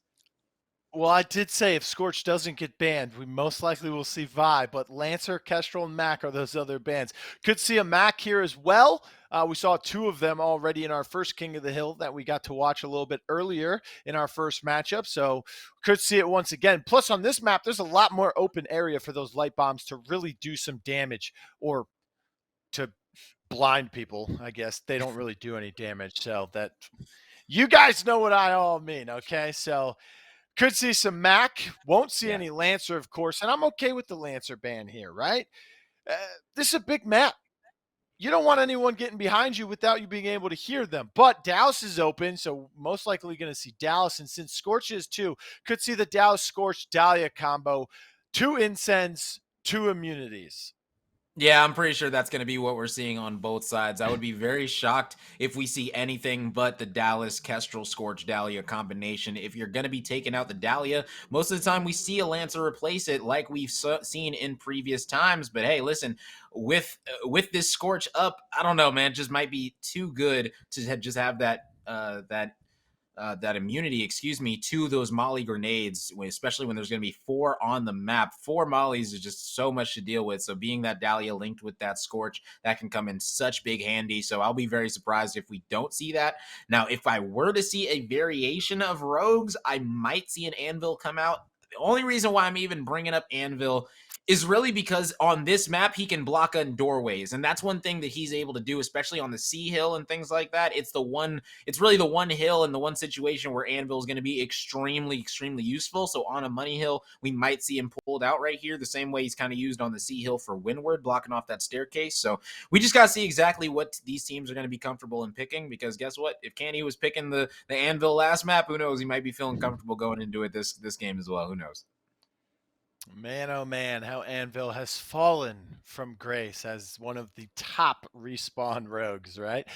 Well, I did say if Scorch doesn't get banned, we most likely will see Vi, but Lancer, Kestrel, and Mac are those other bans. Could see a Mac here as well. We saw 2 of them already in our first King of the Hill that we got to watch a little bit earlier in our first matchup, so could see it once again. Plus, on this map, there's a lot more open area for those light bombs to really do some damage, or to blind people, I guess. They don't really do any damage, so that you guys know what I all mean, okay? So could see some Mac, won't see any Lancer, of course, and I'm okay with the Lancer ban here, right? This is a big map. You don't want anyone getting behind you without you being able to hear them. But Dallas is open, so most likely going to see Dallas. And since Scorch is too, could see the Dallas Scorch Dahlia combo, 2 incense, 2 immunities. Yeah, I'm pretty sure that's going to be what we're seeing on both sides. I would be very shocked if we see anything but the Dallas Kestrel Scorch Dahlia combination. If you're going to be taking out the Dahlia, most of the time we see a Lancer replace it, like we've seen in previous times. But hey, listen, with this Scorch up, I don't know, man, it just might be too good to just have that that immunity, excuse me, to those molly grenades, especially when there's going to be 4 on the map. 4 mollies is just so much to deal with. So being that Dahlia linked with that Scorch, that can come in such big handy. So I'll be very surprised if we don't see that. Now, if I were to see a variation of rogues, I might see an Anvil come out. The only reason why I'm even bringing up Anvil is really because on this map, he can block on doorways. And that's one thing that he's able to do, especially on the C hill and things like that. It's really the one hill and the one situation where Anvil is going to be extremely, extremely useful. So on a money hill, we might see him pulled out right here, the same way he's kind of used on the C hill for Windward, blocking off that staircase. So we just got to see exactly what these teams are going to be comfortable in picking, because guess what? If Canny was picking the Anvil last map, who knows? He might be feeling comfortable going into it this game as well. Who knows? Man, oh man, how Anvil has fallen from grace as one of the top respawn rogues, right?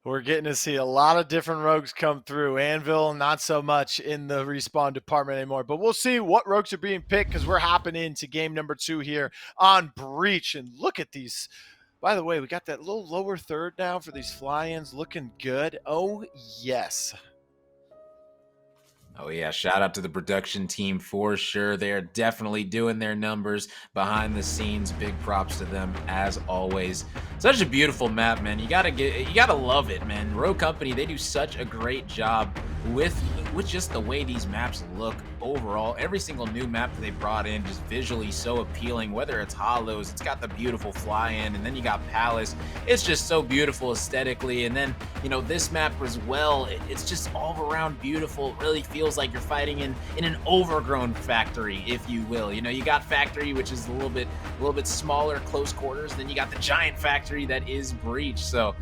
We're getting to see a lot of different rogues come through. Anvil, not so much in the respawn department anymore, but we'll see what rogues are being picked because we're hopping into game number 2 here on Breach. And look at these. By the way, we got that little lower third now for these fly-ins looking good. Oh, yes. Oh, yeah. Shout out to the production team for sure. They're definitely doing their numbers behind the scenes. Big props to them as always. Such a beautiful map, man. You gotta love it, man. Row Company, they do such a great job with just the way these maps look overall. Every single new map that they brought in, just visually so appealing, whether it's Hollows, it's got the beautiful fly in, and then you got Palace. It's just so beautiful aesthetically. And then, this map as well, it's just all around beautiful. It really feels like you're fighting in an overgrown factory, if you will. You got factory, which is a little bit smaller, close quarters. Then you got the giant factory that is Breach. So,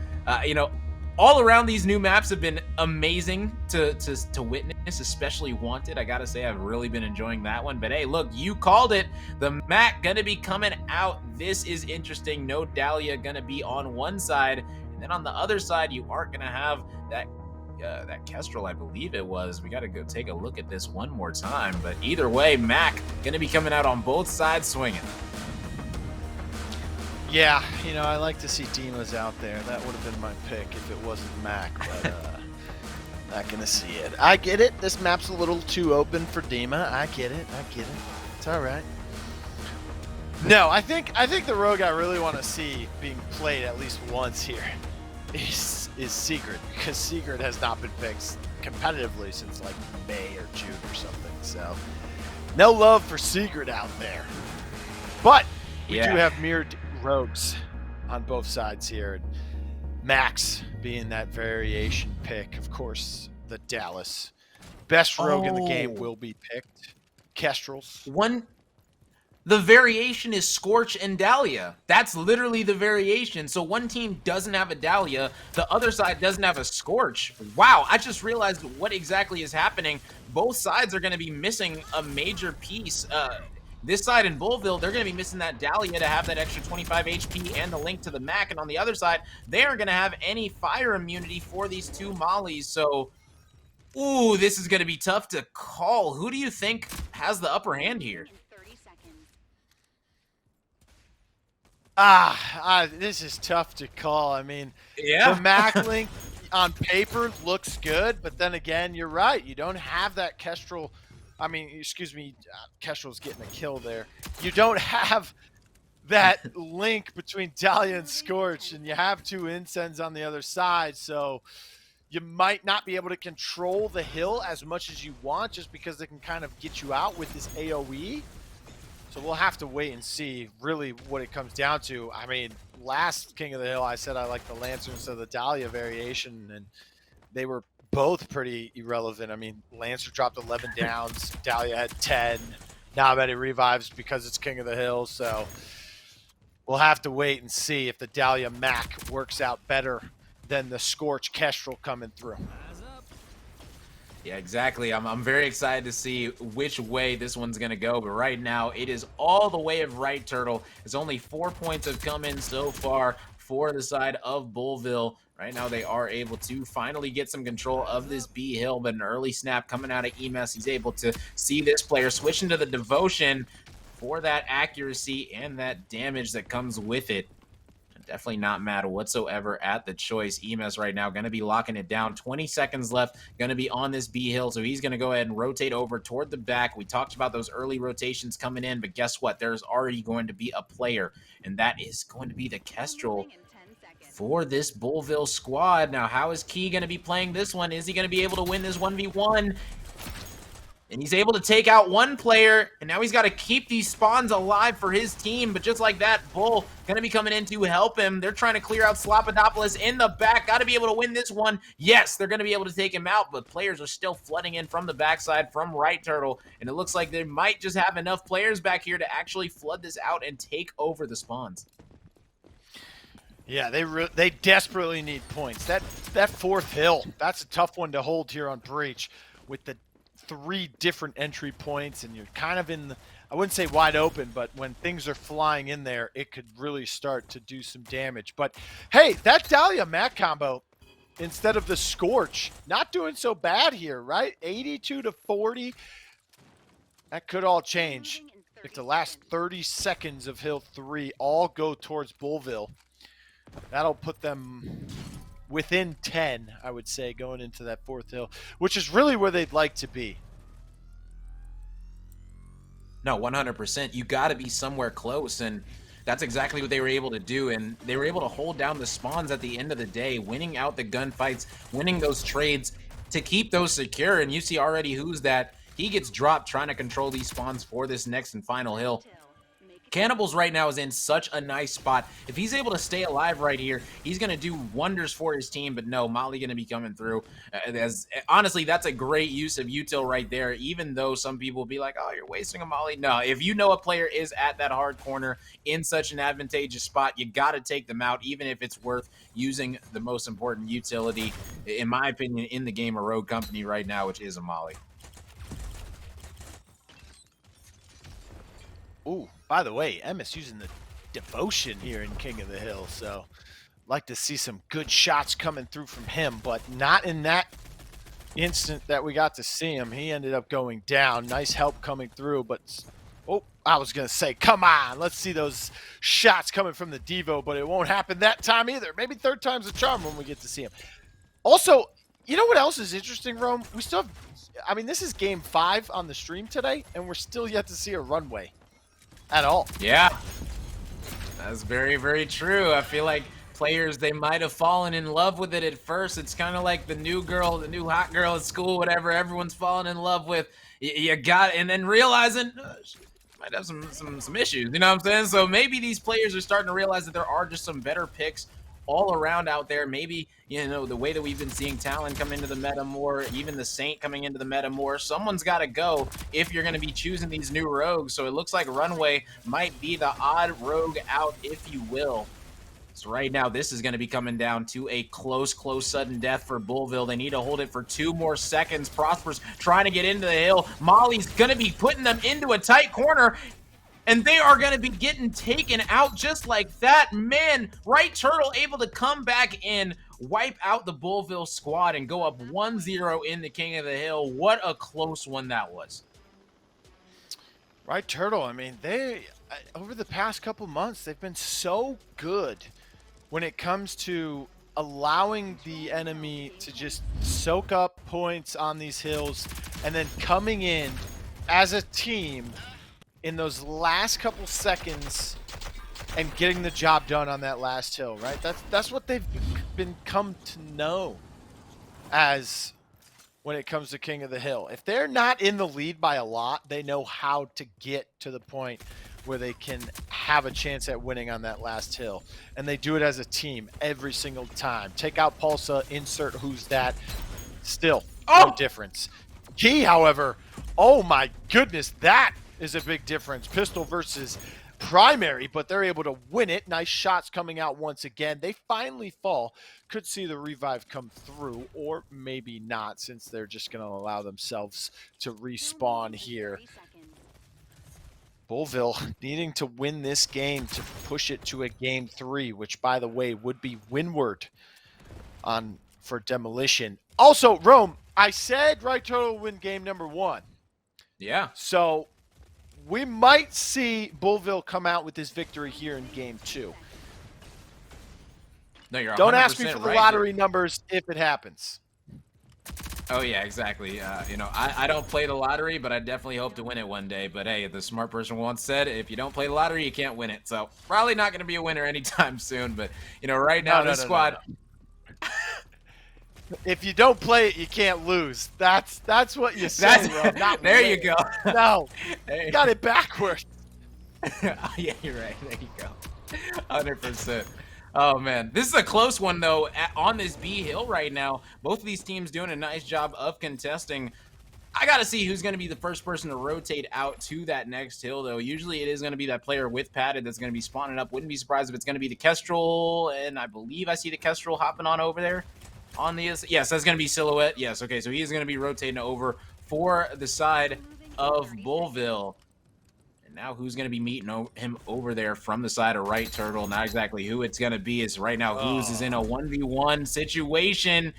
all around, these new maps have been amazing to witness, especially Wanted. I gotta say, I've really been enjoying that one. But hey, look, you called it. The Mac gonna be coming out. This is interesting. No Dahlia gonna be on one side, and then on the other side, you aren't gonna have that Kestrel, I believe it was. We gotta go take a look at this one more time. But either way, Mac gonna be coming out on both sides swinging. Yeah, I like to see Dima's out there. That would have been my pick if it wasn't Mac, but not going to see it. I get it. This map's a little too open for Dima. I get it. It's all right. No, I think the rogue I really want to see being played at least once here is Secret, because Secret has not been picked competitively since like May or June or something. So no love for Secret out there. But we do have mirrored rogues on both sides here, and Max being that variation pick. Of course, the Dallas best rogue in the game will be picked. Kestrels. The variation is Scorch and Dahlia. That's literally the variation. So one team doesn't have a Dahlia, the other side doesn't have a Scorch. Wow, I just realized what exactly is happening. Both sides are going to be missing a major piece. This side in Bullville, they're going to be missing that Dahlia to have that extra 25 HP and the link to the Mac. And on the other side, they aren't going to have any fire immunity for these 2 mollies. So, ooh, this is going to be tough to call. Who do you think has the upper hand here? This is tough to call. I mean, yeah, the Mac link on paper looks good, but then again, you're right. You don't have that Kestrel. I mean, excuse me, Kestrel's getting a kill there. You don't have that link between Dahlia and Scorch, and you have 2 Incense on the other side, so you might not be able to control the hill as much as you want just because they can kind of get you out with this AoE. So we'll have to wait and see really what it comes down to. I mean, last King of the Hill, I said I like the Lancer instead of the Dahlia variation, and they were both pretty irrelevant. I mean, Lancer dropped 11 downs, Dahlia had 10. Now I bet it revives because it's King of the Hill, so we'll have to wait and see if the Dahlia Mac works out better than the Scorch Kestrel coming through. Yeah, exactly. I'm very excited to see which way this one's going to go, but right now it is all the way of right turtle. It's only 4 points have come in so far for the side of Bullville. Right now they are able to finally get some control of this B hill, but an early snap coming out of EMS. He's able to see this player switch into the devotion for that accuracy and that damage that comes with it. definitely not mad whatsoever at the choice. EMS right now going to be locking it down. 20 seconds left, going to be on this B hill, so he's going to go ahead and rotate over toward the back. We talked about those early rotations coming in, but guess what? There's already going to be a player, and that is going to be the Kestrel for this Bullville squad. Now, how is Key going to be playing this one? Is he going to be able to win this 1v1? And he's able to take out one player, and now he's got to keep these spawns alive for his team. But just like that, Bull going to be coming in to help him. They're trying to clear out Slopodopoulos in the back. Got to be able to win this one. Yes, they're going to be able to take him out, but players are still flooding in from the backside from Right Turtle. And it looks like they might just have enough players back here to actually flood this out and take over the spawns. Yeah, they desperately need points. That fourth hill, that's a tough one to hold here on Breach with the 3 different entry points, and you're kind of in the, I wouldn't say wide open, but when things are flying in there, it could really start to do some damage. But hey, that Dahlia Mac combo instead of the Scorch, not doing so bad here, right? 82 to 40. That could all change if the last 30 seconds of Hill 3 all go towards Bullville. That'll put them within 10, I would say, going into that fourth hill, which is really where they'd like to be. No, 100%. You got to be somewhere close, and that's exactly what they were able to do, and they were able to hold down the spawns at the end of the day, winning out the gunfights, winning those trades to keep those secure. And you see already who's that. He gets dropped trying to control these spawns for this next and final hill. Cannibals right now is in such a nice spot. If he's able to stay alive right here, he's going to do wonders for his team. But no, Molly going to be coming through. Honestly, that's a great use of util right there, even though some people will be like, oh, you're wasting a Molly. No, if you know a player is at that hard corner in such an advantageous spot, you got to take them out, even if it's worth using the most important utility, in my opinion, in the game of Rogue Company right now, which is a Molly. Ooh, by the way, Emmis using the devotion here in King of the Hill, so like to see some good shots coming through from him, but not in that instant that we got to see him. He ended up going down. Nice help coming through, but oh, I was going to say, come on, let's see those shots coming from the Devo, but it won't happen that time either. Maybe third time's a charm when we get to see him. Also, you know what else is interesting, Rome? We still have, I mean, this is game 5 on the stream today, and we're still yet to see a runway at all. Yeah, that's very, very true. I feel like players, they might have fallen in love with it at first. It's kind of like the new girl, the new hot girl at school, whatever everyone's falling in love with. You got, and then realizing she might have some issues, you know what I'm saying? So maybe these players are starting to realize that there are just some better picks all around out there. Maybe, you know, the way that we've been seeing Talon come into the meta more, even the Saint coming into the meta more, someone's got to go if you're going to be choosing these new rogues. So it looks like Runway might be the odd rogue out, if you will. So right now, this is going to be coming down to a close sudden death for Bullville. They need to hold it for 2 more seconds. Prosper's trying to get into the hill. Molly's going to be putting them into a tight corner, and they are going to be getting taken out just like that. Man, Right Turtle able to come back in, wipe out the Bullville squad, and go up 1-0 in the King of the Hill. What a close one that was. Right Turtle, I mean, they, over the past couple months, they've been so good when it comes to allowing the enemy to just soak up points on these hills and then coming in as a team in those last couple seconds and getting the job done on that last hill, right? That's what they've been come to know as when it comes to King of the Hill. If they're not in the lead by a lot, they know how to get to the point where they can have a chance at winning on that last hill. And they do it as a team every single time. Take out Pulsa, insert who's that. Still, no difference. Key, however, oh my goodness, that is a big difference. Pistol versus primary, but they're able to win it. Nice shots coming out once again. They finally fall. Could see the revive come through, or maybe not, since they're just going to allow themselves to respawn here. Bullville needing to win this game to push it to a game 3, which, by the way, would be windward on for Demolition. Also, Rome, I said Right Turtle win game number 1. Yeah. So we might see Bullville come out with this victory here in game 2. No, you're Don't ask me for 100% the right. lottery numbers if it happens. Oh yeah, exactly. I don't play the lottery, but I definitely hope to win it one day. But hey, the smart person once said, if you don't play the lottery, you can't win it. So probably not going to be a winner anytime soon. But right No, now, no, this no, no, squad. no. If you don't play it, you can't lose. That's what you say, Rob. Not There win. you go. No, There- got it backwards. yeah, you're right. There you go. 100%. Oh man, this is a close one though. On this B hill right now, both of these teams doing a nice job of contesting. I got to see who's going to be the first person to rotate out to that next hill, though. Usually it is going to be that player with padded that's going to be spawning up. Wouldn't be surprised if it's going to be the Kestrel, and I believe I see the Kestrel hopping on over there. On the yes, that's going to be Silhouette. Yes, okay, so he is going to be rotating over for the side of Bullville. And now who's going to be meeting him over there from the side of Right Turtle? Not exactly who it's going to be. Is right now who's is in a 1v1 situation.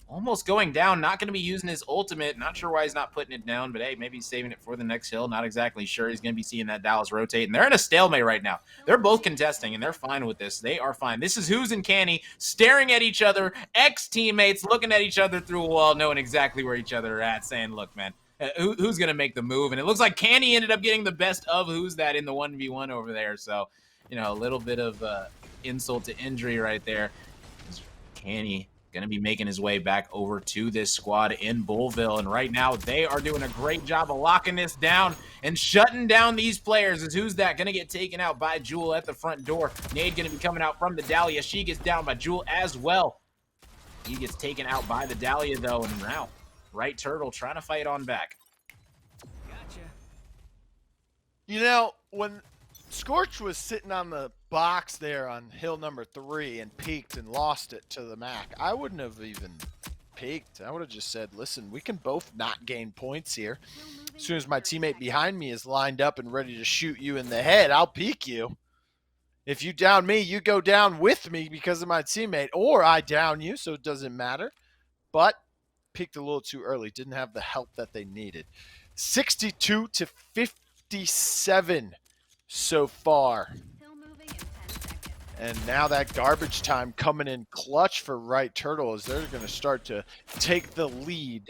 Almost going down, not going to be using his ultimate. Not sure why he's not putting it down, but hey, maybe he's saving it for the next hill. Not exactly sure. He's going to be seeing that Dallas rotate, and they're in a stalemate right now. They're both contesting, and they're fine with this. They are fine. This is Who's and Canny staring at each other, ex-teammates looking at each other through a wall, knowing exactly where each other are at, saying, look, man, who's going to make the move? And it looks like Canny ended up getting the best of Who's that in the 1v1 over there. So, a little bit of insult to injury right there. Canny going to be making his way back over to this squad in Bullville. And right now, they are doing a great job of locking this down and shutting down these players. As Who's that going to get taken out by Jewel at the front door. Nade going to be coming out from the Dahlia. She gets down by Jewel as well. He gets taken out by the Dahlia, though. And now, Right Turtle trying to fight on back. Gotcha. When Scorch was sitting on the box there on hill number 3 and peeked and lost it to the Mac, I wouldn't have even peeked. I would have just said, listen, we can both not gain points here. As soon as my teammate behind me is lined up and ready to shoot you in the head, I'll peek you. If you down me, you go down with me because of my teammate, or I down you, so it doesn't matter. But peeked a little too early. Didn't have the help that they needed. 62 to 57 so far. And now that garbage time coming in clutch for Right Turtle as they're going to start to take the lead.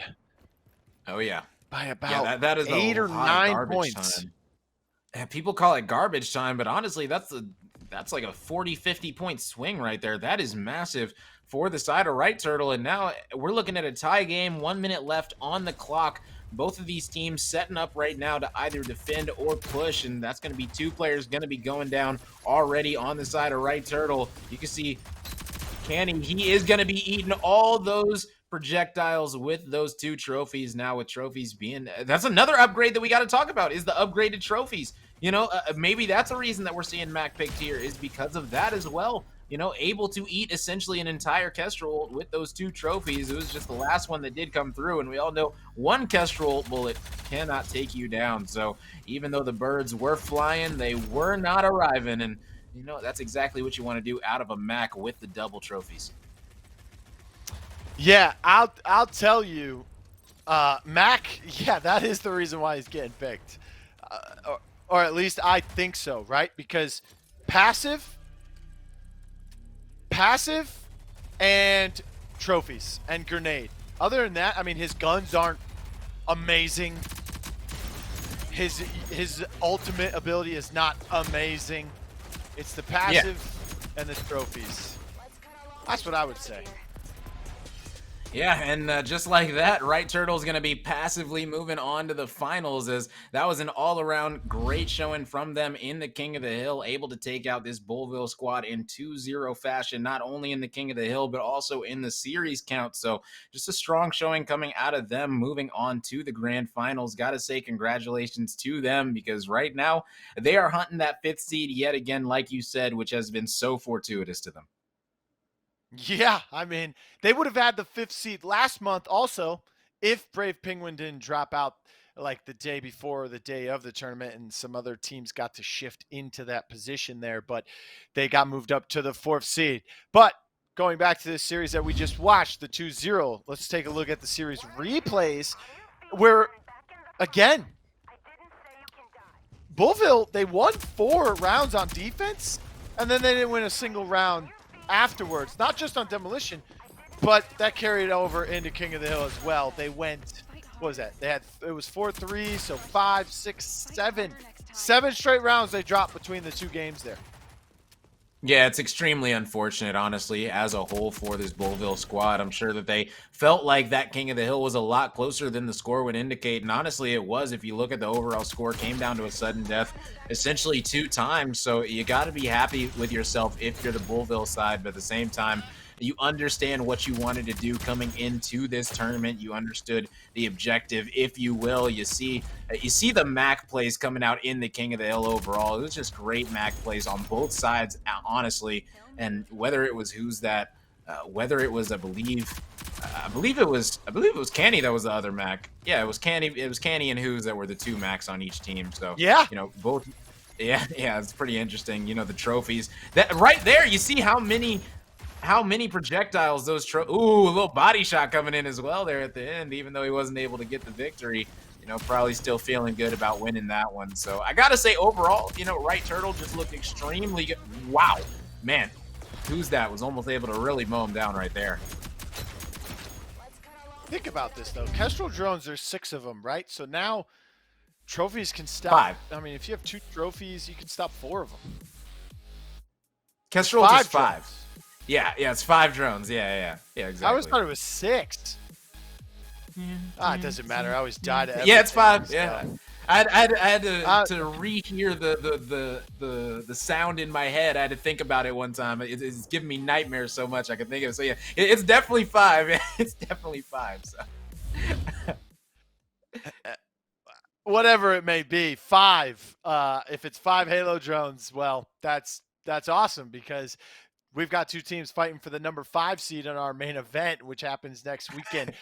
Oh, yeah. By about that is 8 or 9 points. Time. Yeah, people call it garbage time, but honestly, that's like a 40-50 point swing right there. That is massive for the side of Right Turtle. And now we're looking at a tie game, 1 minute left on the clock. Both of these teams setting up right now to either defend or push, and that's going to be 2 players going to be going down already on the side of Right Turtle. You can see Canny, he is going to be eating all those projectiles with those 2 trophies. Now with trophies being, that's another upgrade that we got to talk about, is the upgraded trophies. Maybe that's a reason that we're seeing Mac picked here, is because of that as well. Able to eat essentially an entire Kestrel with those 2 trophies. It was just the last one that did come through, and we all know one Kestrel bullet cannot take you down. So even though the birds were flying, they were not arriving, and that's exactly what you want to do out of a Mac with the double trophies. Yeah, I'll tell you, Mac. Yeah, that is the reason why he's getting picked, or at least I think so, right? Because passive, and trophies and grenade. Other than that, I mean, his guns aren't amazing. His ultimate ability is not amazing. It's the passive and the trophies. That's what I would say. Yeah, and just like that, Right Turtle's going to be passively moving on to the finals, as that was an all-around great showing from them in the King of the Hill, able to take out this Bullville squad in 2-0 fashion, not only in the King of the Hill, but also in the series count. So just a strong showing coming out of them, moving on to the grand finals. Got to say congratulations to them, because right now they are hunting that 5th seed yet again, like you said, which has been so fortuitous to them. Yeah, I mean, they would have had the 5th seed last month also if Brave Penguin didn't drop out like the day before or the day of the tournament, and some other teams got to shift into that position there, but they got moved up to the 4th seed. But going back to this series that we just watched, the 2-0, let's take a look at the series replays where, again, Bullville, they won 4 rounds on defense, and then they didn't win a single round afterwards, not just on Demolition, but that carried over into King of the Hill as well. They went, what was that? It was 4-3, so 5, 6, 7. 7 straight rounds they dropped between the two games there. Yeah, it's extremely unfortunate, honestly, as a whole for this Bullville squad. I'm sure that they felt like that King of the Hill was a lot closer than the score would indicate. And honestly, it was. If you look at the overall score, came down to a sudden death essentially 2 times. So you got to be happy with yourself if you're the Bullville side. But at the same time, you understand what you wanted to do coming into this tournament. You understood the objective, if you will. You see the Mac plays coming out in the King of the Hill overall. It was just great Mac plays on both sides, honestly. And whether it was whether it was, I believe it was Canny that was the other Mac. Yeah, it was Canny and Who's that were the 2 Macs on each team. So yeah, both. Yeah, it's pretty interesting. The trophies that right there. You see how many projectiles those ooh, a little body shot coming in as well there at the end, even though he wasn't able to get the victory. Probably still feeling good about winning that one. So I gotta say, overall, Right Turtle just looked extremely good. Wow, man, Who's that was almost able to really mow him down right there. Think about this though. Kestrel drones, there's 6 of them, right? So now trophies can stop. 5. I mean, if you have 2 trophies, you can stop 4 of them. Kestrel just 5. Yeah, it's 5 drones. Yeah, exactly. I always thought it was 6. It doesn't matter. I always died. Yeah, it's 5. Yeah, I had to rehear the sound in my head. I had to think about it one time. It's giving me nightmares so much I can think of it. So yeah, it's definitely 5. It's definitely 5. So whatever it may be, 5. If it's 5 Halo drones, well, that's awesome because we've got 2 teams fighting for the number 5 seed in our main event, which happens next weekend.